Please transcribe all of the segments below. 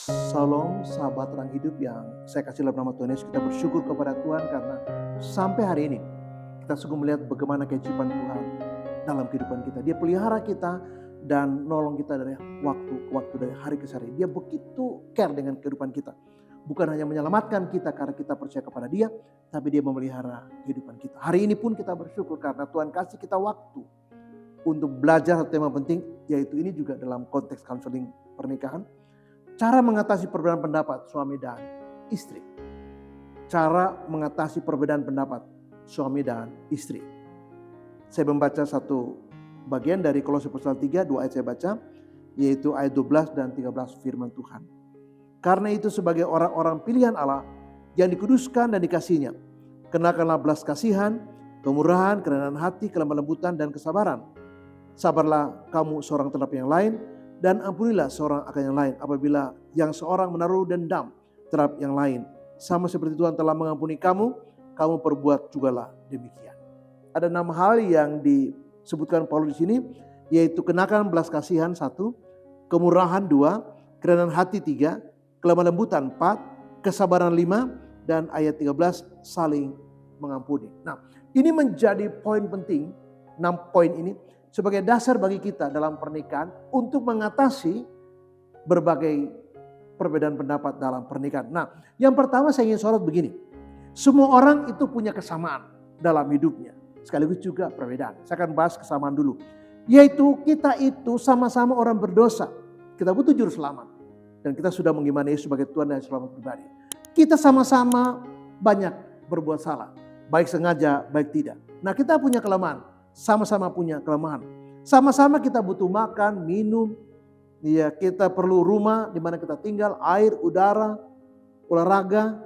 Salam sahabat terang hidup yang saya kasih dalam nama Tuhan Yesus. Kita bersyukur kepada Tuhan karena sampai hari ini kita sungguh melihat bagaimana keajaiban Tuhan dalam kehidupan kita. Dia pelihara kita dan nolong kita dari waktu ke waktu, dari hari ke hari. Dia begitu care dengan kehidupan kita. Bukan hanya menyelamatkan kita karena kita percaya kepada Dia, tapi Dia memelihara kehidupan kita. Hari ini pun kita bersyukur karena Tuhan kasih kita waktu untuk belajar satu tema penting, yaitu ini juga dalam konteks counseling pernikahan. Cara mengatasi perbedaan pendapat suami dan istri. Cara mengatasi perbedaan pendapat suami dan istri. Saya membaca satu bagian dari Kolose pasal 3, 2 ayat saya baca, yaitu ayat 12 dan 13 firman Tuhan. Karena itu sebagai orang-orang pilihan Allah yang dikuduskan dan dikasihinya, kenakanlah belas kasihan, kemurahan, kerendahan hati, kelemah lembutan dan kesabaran. Sabarlah kamu seorang terhadap yang lain, dan ampunilah seorang akan yang lain apabila yang seorang menaruh dendam terhadap yang lain. Sama seperti Tuhan telah mengampuni kamu, kamu perbuat jugalah demikian. Ada 6 hal yang disebutkan Paulus di sini, yaitu kenakan belas kasihan 1, kemurahan 2, kerendahan hati 3, kelemah lembutan 4, kesabaran 5, dan ayat 13 saling mengampuni. Nah, ini menjadi poin penting, 6 poin ini sebagai dasar bagi kita dalam pernikahan untuk mengatasi berbagai perbedaan pendapat dalam pernikahan. Nah, yang pertama saya ingin sorot begini. Semua orang itu punya kesamaan dalam hidupnya, sekaligus juga perbedaan. Saya akan bahas kesamaan dulu. Yaitu kita itu sama-sama orang berdosa. Kita butuh juru selamat. Dan kita sudah mengimani Yesus sebagai Tuhan dan selamat pribadi. Kita sama-sama banyak berbuat salah. Baik sengaja, baik tidak. Nah, kita punya kelemahan. Sama-sama punya kelemahan. Sama-sama kita butuh makan, minum. Ya, kita perlu rumah di mana kita tinggal, air, udara, olahraga,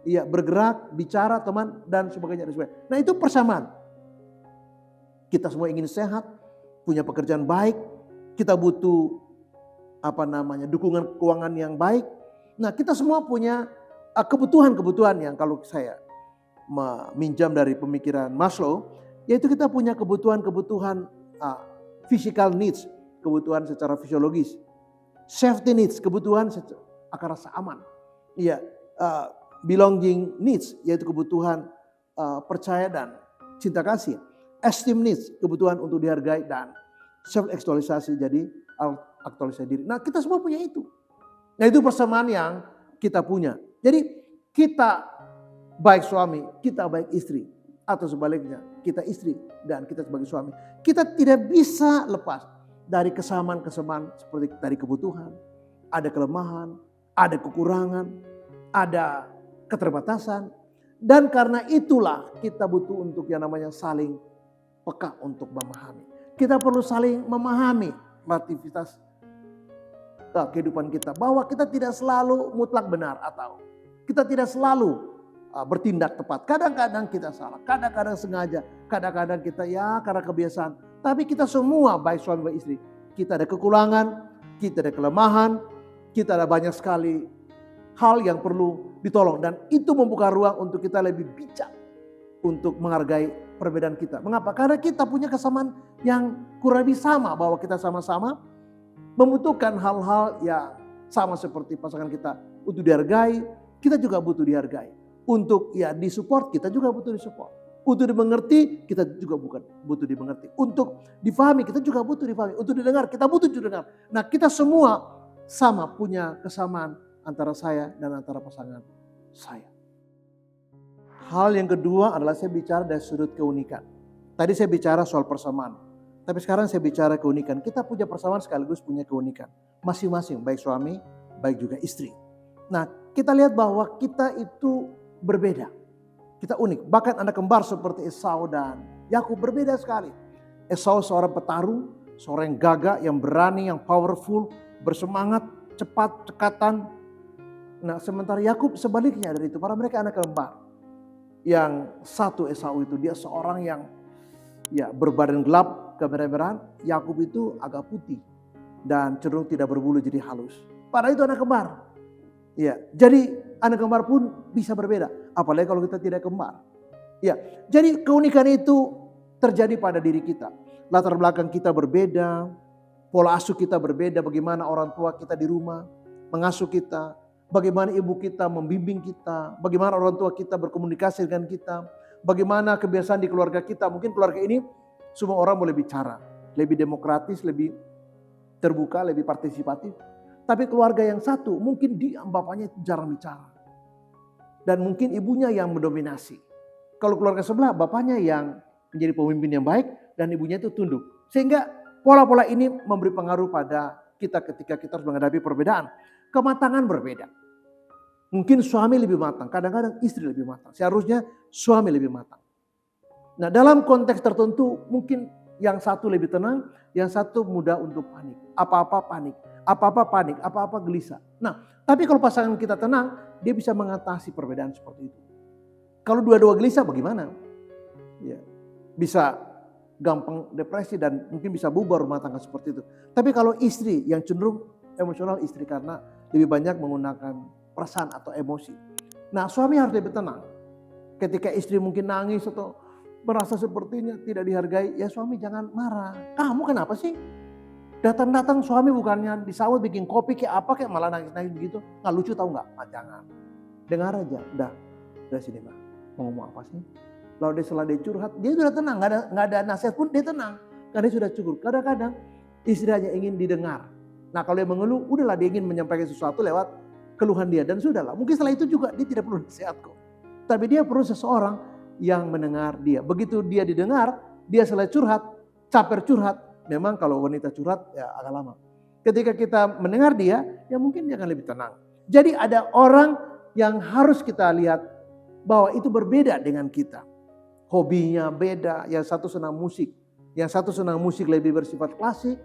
ya, bergerak, bicara, teman, dan sebagainya. Nah, itu persamaan. Kita semua ingin sehat, punya pekerjaan baik. Kita butuh dukungan keuangan yang baik. Nah, kita semua punya kebutuhan-kebutuhan yang kalau saya meminjam dari pemikiran Maslow, yaitu kita punya kebutuhan-kebutuhan physical needs, kebutuhan secara fisiologis, safety needs, kebutuhan akan rasa aman, ya, belonging needs, yaitu kebutuhan percaya dan cinta kasih, esteem needs, kebutuhan untuk dihargai, dan self aktualisasi, jadi aktualisasi diri. Nah, kita semua punya itu. Nah, itu persamaan yang kita punya. Jadi kita baik suami, kita baik istri. Atau sebaliknya, kita istri dan kita sebagai suami. Kita tidak bisa lepas dari kesamaan-kesamaan seperti dari kebutuhan. Ada kelemahan, ada kekurangan, ada keterbatasan. Dan karena itulah kita butuh untuk yang namanya saling peka untuk memahami. Kita perlu saling memahami relativitas kehidupan kita. Bahwa kita tidak selalu mutlak benar atau kita tidak selalu bertindak tepat. Kadang-kadang kita salah, kadang-kadang sengaja, kadang-kadang kita karena kebiasaan. Tapi kita semua baik suami baik istri, kita ada kekurangan, kita ada kelemahan, kita ada banyak sekali hal yang perlu ditolong. Dan itu membuka ruang untuk kita lebih bijak untuk menghargai perbedaan kita. Mengapa? Karena kita punya kesamaan yang kurang lebih sama, bahwa kita sama-sama membutuhkan hal-hal yang sama seperti pasangan kita untuk dihargai, kita juga butuh dihargai. Untuk disupport, kita juga butuh disupport. Untuk dimengerti, kita juga butuh dimengerti. Untuk difahami, kita juga butuh difahami. Untuk didengar, kita butuh didengar. Nah, kita semua sama punya kesamaan antara saya dan antara pasangan saya. Hal yang kedua adalah saya bicara dari sudut keunikan. Tadi saya bicara soal persamaan. Tapi sekarang saya bicara keunikan. Kita punya persamaan sekaligus punya keunikan. Masing-masing, baik suami, baik juga istri. Nah, kita lihat bahwa kita itu berbeda. Kita unik. Bahkan anak kembar seperti Esau dan Yakub berbeda sekali. Esau seorang petarung, seorang yang gagah, yang berani, yang powerful, bersemangat, cepat, cekatan. Nah, sementara Yakub sebaliknya dari itu. Para mereka anak kembar. Yang satu Esau itu dia seorang yang berbadan gelap, kemerah-merahan. Yakub itu agak putih dan cenderung tidak berbulu, jadi halus. Padahal itu anak kembar. Ya, jadi anak kembar pun bisa berbeda, apalagi kalau kita tidak kembar. Ya, jadi keunikan itu terjadi pada diri kita. Latar belakang kita berbeda, pola asuh kita berbeda, bagaimana orang tua kita di rumah, mengasuh kita, bagaimana ibu kita membimbing kita, bagaimana orang tua kita berkomunikasi dengan kita, bagaimana kebiasaan di keluarga kita. Mungkin keluarga ini semua orang boleh bicara, lebih demokratis, lebih terbuka, lebih partisipatif. Tapi keluarga yang satu mungkin diam, bapaknya jarang bicara. Dan mungkin ibunya yang mendominasi. Kalau keluarga sebelah, bapaknya yang menjadi pemimpin yang baik dan ibunya itu tunduk. Sehingga pola-pola ini memberi pengaruh pada kita ketika kita harus menghadapi perbedaan. Kematangan berbeda. Mungkin suami lebih matang, kadang-kadang istri lebih matang. Seharusnya suami lebih matang. Nah, dalam konteks tertentu mungkin yang satu lebih tenang, yang satu mudah untuk panik. Apa-apa panik, apa-apa panik, apa-apa gelisah. Nah, tapi kalau pasangan kita tenang, dia bisa mengatasi perbedaan seperti itu. Kalau dua-dua gelisah bagaimana? Ya, bisa gampang depresi dan mungkin bisa bubar rumah tangga seperti itu. Tapi kalau istri yang cenderung emosional, istri karena lebih banyak menggunakan perasaan atau emosi. Nah, suami harus lebih tenang. Ketika istri mungkin nangis atau merasa sepertinya tidak dihargai, ya suami jangan marah. Kamu kenapa sih? Datang-datang suami bukannya disawat bikin kopi kayak apa, kayak malah nangis-nangis begitu. Nggak lucu tahu nggak? Ah, jangan. Dengar aja, udah sini Mbak. Mau ngomong apa sih? Lalu setelah dia curhat, dia sudah tenang. Nggak ada nasihat pun dia tenang. Karena dia sudah cukup. Kadang-kadang istri hanya ingin didengar. Nah kalau dia mengeluh, udahlah dia ingin menyampaikan sesuatu lewat keluhan dia. Dan sudahlah, mungkin setelah itu juga dia tidak perlu nasihat kok. Tapi dia perlu seseorang yang mendengar dia. Begitu dia didengar, dia selesai curhat, caper curhat. Memang kalau wanita curhat ya agak lama. Ketika kita mendengar dia, ya mungkin dia akan lebih tenang. Jadi ada orang yang harus kita lihat bahwa itu berbeda dengan kita. Hobinya beda, yang satu senang musik. Yang satu senang musik lebih bersifat klasik.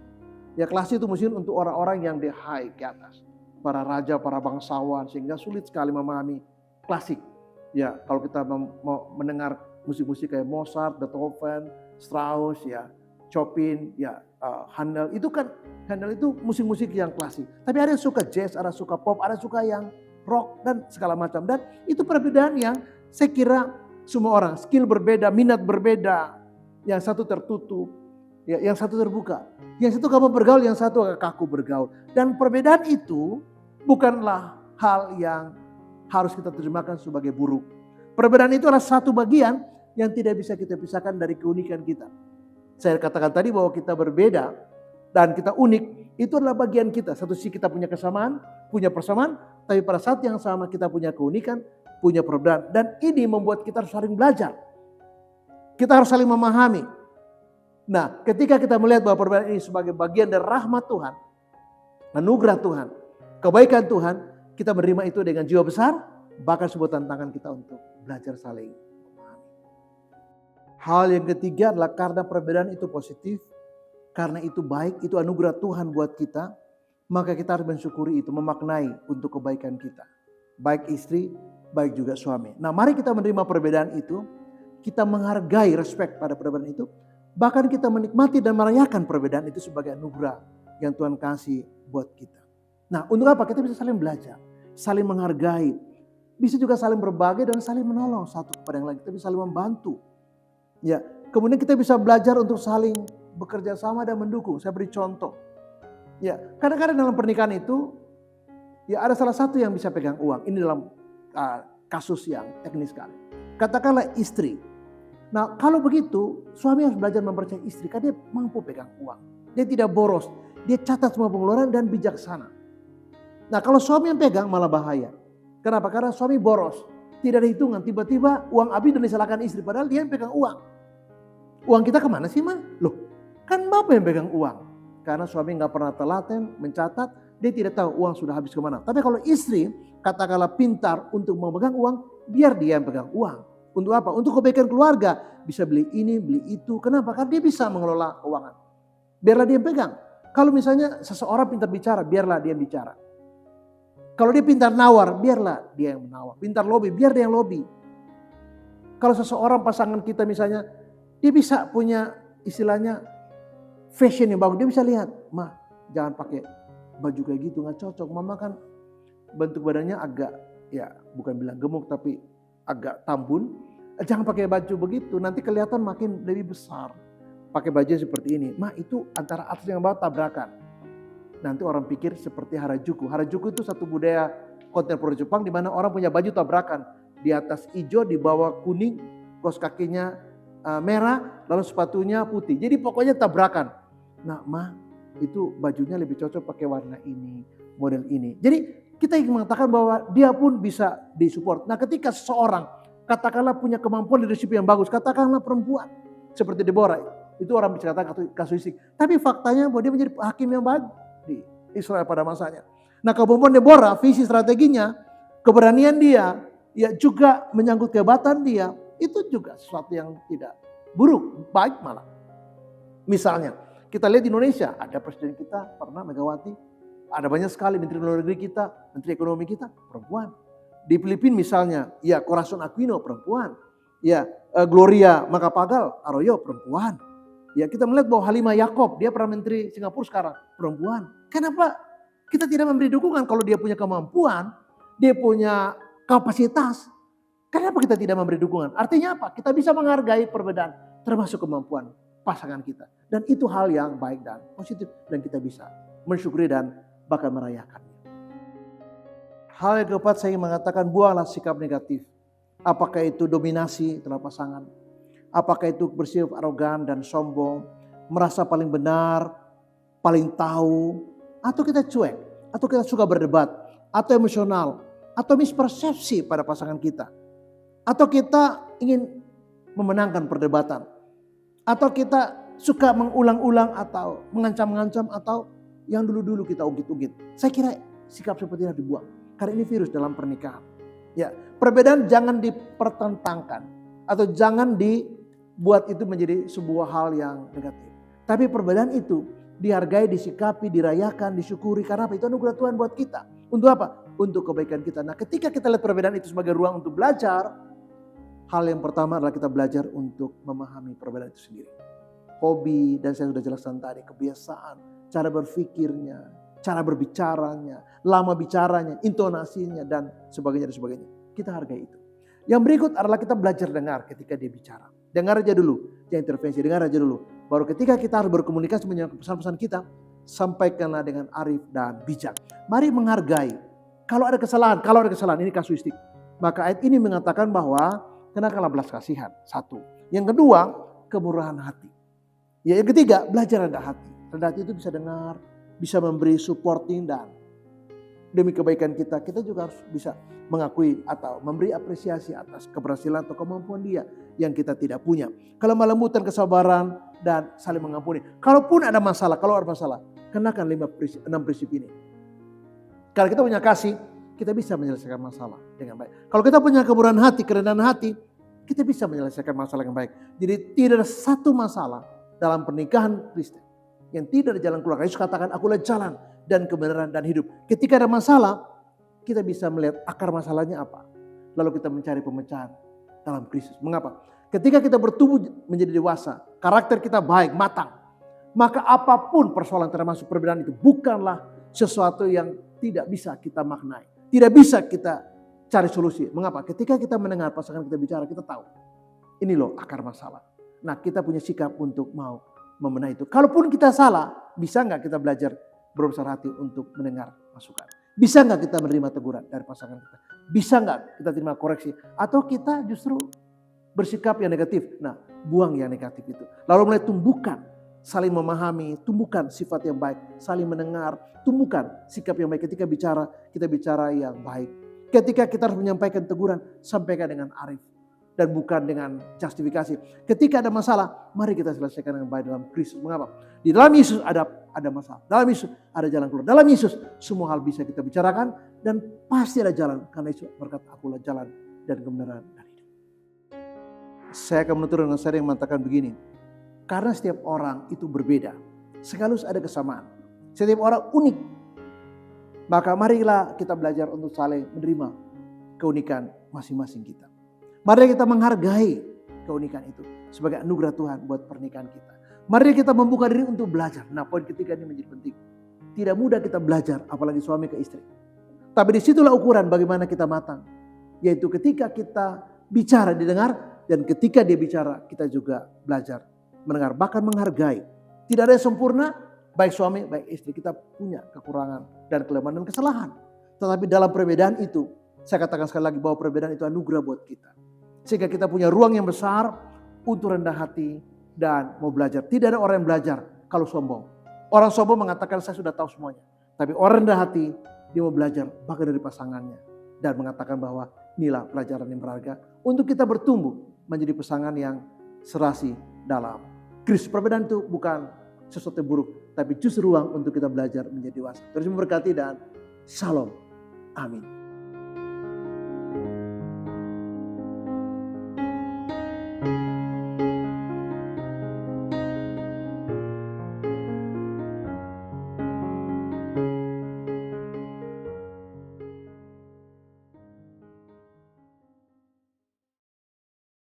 Ya klasik itu musik untuk orang-orang yang di high ke atas. Para raja, para bangsawan, sehingga sulit sekali memahami klasik. Ya kalau kita mau mendengar musik-musik kayak Mozart, Beethoven, Strauss, ya Chopin, ya Handel. Itu kan, Handel itu musik-musik yang klasik. Tapi ada yang suka jazz, ada yang suka pop, ada yang suka yang rock dan segala macam. Dan itu perbedaan yang saya kira semua orang, skill berbeda, minat berbeda. Yang satu tertutup, ya, yang satu terbuka. Yang satu gampang bergaul, yang satu agak kaku bergaul. Dan perbedaan itu bukanlah hal yang harus kita terjemahkan sebagai buruk. Perbedaan itu adalah satu bagian yang tidak bisa kita pisahkan dari keunikan kita. Saya katakan tadi bahwa kita berbeda dan kita unik, itu adalah bagian kita. Satu sisi kita punya kesamaan, punya persamaan, tapi pada saat yang sama kita punya keunikan, punya perbedaan. Dan ini membuat kita harus saling belajar. Kita harus saling memahami. Nah, ketika kita melihat bahwa perbedaan ini sebagai bagian dari rahmat Tuhan, anugerah Tuhan, kebaikan Tuhan, kita menerima itu dengan jiwa besar, bahkan sebuah tantangan kita untuk belajar saling memahami. Hal yang ketiga adalah karena perbedaan itu positif, karena itu baik, itu anugerah Tuhan buat kita, maka kita harus mensyukuri itu, memaknai untuk kebaikan kita. Baik istri, baik juga suami. Nah, mari kita menerima perbedaan itu, kita menghargai, respect pada perbedaan itu, bahkan kita menikmati dan merayakan perbedaan itu sebagai anugerah yang Tuhan kasih buat kita. Nah, untuk apa? Kita bisa saling belajar, saling menghargai, bisa juga saling berbagi dan saling menolong satu kepada yang lain. Kita bisa saling membantu. Ya, kemudian kita bisa belajar untuk saling bekerja sama dan mendukung. Saya beri contoh. Ya, kadang-kadang dalam pernikahan itu, ya ada salah satu yang bisa pegang uang. Ini dalam kasus yang teknis sekali. Katakanlah istri. Nah, kalau begitu, suami harus belajar mempercayai istri karena dia mampu pegang uang. Dia tidak boros, dia catat semua pengeluaran dan bijaksana. Nah, kalau suami yang pegang malah bahaya. Kenapa? Karena suami boros, tidak ada hitungan. Tiba-tiba uang habis dan disalahkan istri, padahal dia yang pegang uang. Uang kita kemana sih, Ma? Loh, kan bapak yang pegang uang. Karena suami nggak pernah telaten, mencatat, dia tidak tahu uang sudah habis kemana. Tapi kalau istri, katakanlah pintar untuk memegang uang, biar dia yang pegang uang. Untuk apa? Untuk kebaikan keluarga. Bisa beli ini, beli itu. Kenapa? Karena dia bisa mengelola keuangan. Biarlah dia yang pegang. Kalau misalnya seseorang pintar bicara, biarlah dia yang bicara. Kalau dia pintar nawar, biarlah dia yang menawar. Pintar lobby, biar dia yang lobby. Kalau seseorang pasangan kita misalnya, dia bisa punya istilahnya fashion yang bagus. Dia bisa lihat, Ma, jangan pakai baju kayak gitu, gak cocok. Mama kan bentuk badannya agak, ya bukan bilang gemuk tapi agak tambun. Jangan pakai baju begitu, nanti kelihatan makin lebih besar. Pakai baju seperti ini. Ma, itu antara atas yang bawah tabrakan. nanti orang pikir seperti Harajuku. Harajuku itu satu budaya kontemporer Jepang di mana orang punya baju tabrakan. Di atas hijau, di bawah kuning, kaos kakinya merah, lalu sepatunya putih. Jadi pokoknya tabrakan. Nah, Ma, itu bajunya lebih cocok pakai warna ini, model ini. Jadi kita ingin mengatakan bahwa dia pun bisa disupport. Nah, ketika seseorang katakanlah punya kemampuan leadership yang bagus, katakanlah perempuan seperti Deborah, itu orang bisa katakan kasuistik. Tapi faktanya bahwa dia menjadi hakim yang baik di Israel pada masanya. Nah, kemampuan Deborah, visi strateginya, keberanian dia, ya juga menyangkut kehebatan dia, itu juga sesuatu yang tidak buruk, baik malah. Misalnya, kita lihat di Indonesia, ada presiden kita pernah Megawati, ada banyak sekali menteri luar negeri kita, menteri ekonomi kita, perempuan. Di Filipina misalnya, ya Corazon Aquino perempuan, ya Gloria Macapagal Arroyo perempuan. Ya kita melihat bahwa Halimah Yacob, dia pernah menteri Singapura sekarang, perempuan. Kenapa kita tidak memberi dukungan kalau dia punya kemampuan, dia punya kapasitas? Kenapa kita tidak memberi dukungan? Artinya apa? Kita bisa menghargai perbedaan, termasuk kemampuan pasangan kita. Dan itu hal yang baik dan positif, dan kita bisa mensyukuri dan bahkan merayakannya. Hal yang keempat saya ingin mengatakan, buanglah sikap negatif. Apakah itu dominasi terhadap pasangan, apakah itu bersifat arogan dan sombong, merasa paling benar, paling tahu, atau kita cuek, atau kita suka berdebat, atau emosional, atau mispersepsi pada pasangan kita, atau kita ingin memenangkan perdebatan, atau kita suka mengulang-ulang atau mengancam-ngancam, atau yang dulu-dulu kita ungkit-ungkit. Saya kira sikap seperti ini harus dibuang, karena ini virus dalam pernikahan. Ya, perbedaan jangan dipertentangkan atau jangan dibuat itu menjadi sebuah hal yang negatif. Tapi perbedaan itu dihargai, disikapi, dirayakan, disyukuri, karena apa? Itu anugerah Tuhan buat kita. Untuk apa? Untuk kebaikan kita. Nah, ketika kita lihat perbedaan itu sebagai ruang untuk belajar, hal yang pertama adalah kita belajar untuk memahami perbedaan itu sendiri. Hobi, dan saya sudah jelaskan tadi, kebiasaan, cara berpikirnya, cara berbicaranya, lama bicaranya, intonasinya, dan sebagainya. Kita hargai itu. Yang berikut adalah kita belajar dengar ketika dia bicara. Dengar aja dulu, jangan intervensi, dengar aja dulu. Baru ketika kita harus berkomunikasi menyampaikan pesan-pesan kita, sampaikanlah dengan arif dan bijak. Mari menghargai. Kalau ada kesalahan, ini kasuistik. Maka ayat ini mengatakan bahwa kenakanlah belas kasihan. Satu. Yang kedua, kemurahan hati. Ya, yang ketiga, belajar rendah hati. Rendah hati itu bisa dengar, bisa memberi supporting, dan demi kebaikan kita, kita juga harus bisa mengakui atau memberi apresiasi atas keberhasilan atau kemampuan dia yang kita tidak punya. Kalau melembutan, kesabaran, dan saling mengampuni. Kalaupun ada masalah, kenakan 6 prinsip ini. Kalau kita punya kasih, kita bisa menyelesaikan masalah dengan baik. Kalau kita punya kemurahan hati, kerendahan hati, kita bisa menyelesaikan masalah dengan baik. Jadi tidak ada satu masalah dalam pernikahan Kristen yang tidak ada jalan keluar. Yesus katakan, akulah jalan dan kebenaran dan hidup. Ketika ada masalah, kita bisa melihat akar masalahnya apa. Lalu kita mencari pemecahan dalam Kristus. Mengapa? Ketika kita bertumbuh menjadi dewasa, karakter kita baik, matang, maka apapun persoalan termasuk perbedaan itu bukanlah sesuatu yang tidak bisa kita maknai. Tidak bisa kita cari solusi. Mengapa? Ketika kita mendengar pasangan kita bicara, kita tahu. Ini loh akar masalah. Nah, kita punya sikap untuk mau membenahi itu. Kalaupun kita salah, bisa nggak kita belajar berbesar hati untuk mendengar masukan? Bisa nggak kita menerima teguran dari pasangan kita? Bisa nggak kita terima koreksi? Atau kita justru bersikap yang negatif? Nah, buang yang negatif itu. Lalu mulai tumbuhkan, saling memahami, tumbuhkan sifat yang baik, saling mendengar, tumbuhkan sikap yang baik. Ketika bicara, kita bicara yang baik. Ketika kita harus menyampaikan teguran, sampaikan dengan arif dan bukan dengan justifikasi. Ketika ada masalah, mari kita selesaikan dengan baik dalam Kristus. Mengapa? Di dalam Yesus ada masalah. Dalam Yesus ada jalan keluar. Dalam Yesus semua hal bisa kita bicarakan dan pasti ada jalan. Karena Yesus berkata, akulah jalan dan kebenaran dan hidup. Saya akan menutur dengan sering mengatakan begini. Karena setiap orang itu berbeda. Sekaligus ada kesamaan. Setiap orang unik. Maka marilah kita belajar untuk saling menerima keunikan masing-masing kita. Mari kita menghargai keunikan itu sebagai anugerah Tuhan buat pernikahan kita. Mari kita membuka diri untuk belajar. Nah, poin ketiga ini menjadi penting. Tidak mudah kita belajar, apalagi suami ke istri. Tapi disitulah ukuran bagaimana kita matang. Yaitu ketika kita bicara didengar, dan ketika dia bicara kita juga belajar mendengar, bahkan menghargai. Tidak ada yang sempurna, Baik suami, baik istri, kita punya kekurangan dan kelemahan dan kesalahan. Tetapi dalam perbedaan itu, saya katakan sekali lagi bahwa perbedaan itu anugerah buat kita. Sehingga kita punya ruang yang besar untuk rendah hati dan mau belajar. Tidak ada orang yang belajar kalau sombong. Orang sombong mengatakan saya sudah tahu semuanya. Tapi orang rendah hati, dia mau belajar bahkan dari pasangannya. Dan mengatakan bahwa inilah pelajaran yang berharga untuk kita bertumbuh menjadi pasangan yang serasi dalam Kristus. Perbedaan itu bukan sesuatu yang buruk, tapi justru ruang untuk kita belajar menjadi dewasa. Terus memberkati dan shalom. Amin.